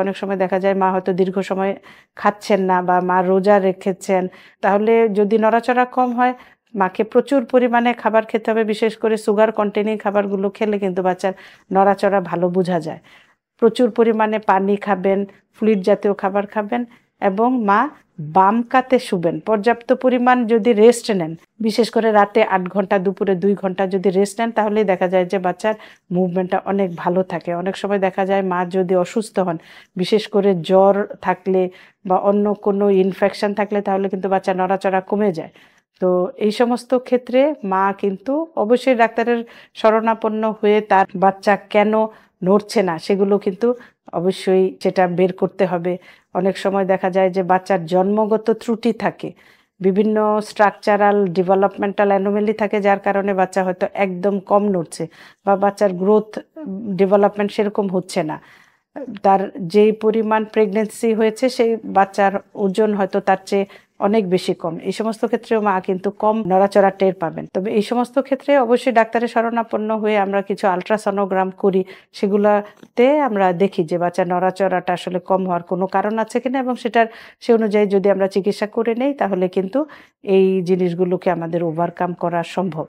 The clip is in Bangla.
অনেক সময় দেখা যায় মা হয়তো দীর্ঘ সময় খাচ্ছেন না বা মা রোজা রেখেছেন, তাহলে যদি নড়াচড়া কম হয় মাকে প্রচুর পরিমাণে খাবার খেতে হবে, বিশেষ করে সুগার কন্টেনিং খাবারগুলো খেলে কিন্তু বাচ্চার নড়াচড়া ভালো বোঝা যায়। প্রচুর পরিমাণে পানি খাবেন, ফ্লুইড জাতীয় খাবার খাবেন এবং মা বাম কাতে শুবেন। পর্যাপ্ত পরিমাণ যদি রেস্ট নেন, বিশেষ করে রাতে ৮ ঘন্টা, দুপুরে ২ ঘন্টা যদি রেস্ট নেন, তাহলেই দেখা যায় যে বাচ্চার মুভমেন্টটা অনেক ভালো থাকে। অনেক সময় দেখা যায় মা যদি অসুস্থ হন, বিশেষ করে জ্বর থাকলে বা অন্য কোনো ইনফেকশন থাকলে, তাহলে কিন্তু বাচ্চা নড়াচড়া কমে যায়। তো এই সমস্ত ক্ষেত্রে মা কিন্তু অবশ্যই ডাক্তারের শরণাপন্ন হয়ে তার বাচ্চা কেন নড়ছে না সেগুলো কিন্তু অবশ্যই সেটা বের করতে হবে। অনেক সময় দেখা যায় যে বাচ্চার জন্মগত ত্রুটি থাকে, বিভিন্ন স্ট্রাকচারাল ডেভেলপমেন্টাল অ্যানোমেলি থাকে, যার কারণে বাচ্চা হয়তো একদম কম নড়ছে বা বাচ্চার গ্রোথ ডেভেলপমেন্ট সেরকম হচ্ছে না। তার যেই পরিমাণ প্রেগনেন্সি হয়েছে সেই বাচ্চার ওজন হয়তো তার চেয়ে অনেক বেশি কম। এই সমস্ত ক্ষেত্রেও মা কিন্তু কম নড়াচড়া টের পাবেন। তবে এই সমস্ত ক্ষেত্রে অবশ্যই ডাক্তারের শরণাপন্ন হয়ে আমরা কিছু আলট্রাসনোগ্রাম করি, সেগুলাতে আমরা দেখি যে বাচ্চার নড়াচড়াটা আসলে কম হওয়ার কোনো কারণ আছে কিনা, এবং সে অনুযায়ী যদি আমরা চিকিৎসা করে নেই, তাহলে কিন্তু এই জিনিসগুলোকে আমাদের ওভারকাম করা সম্ভব।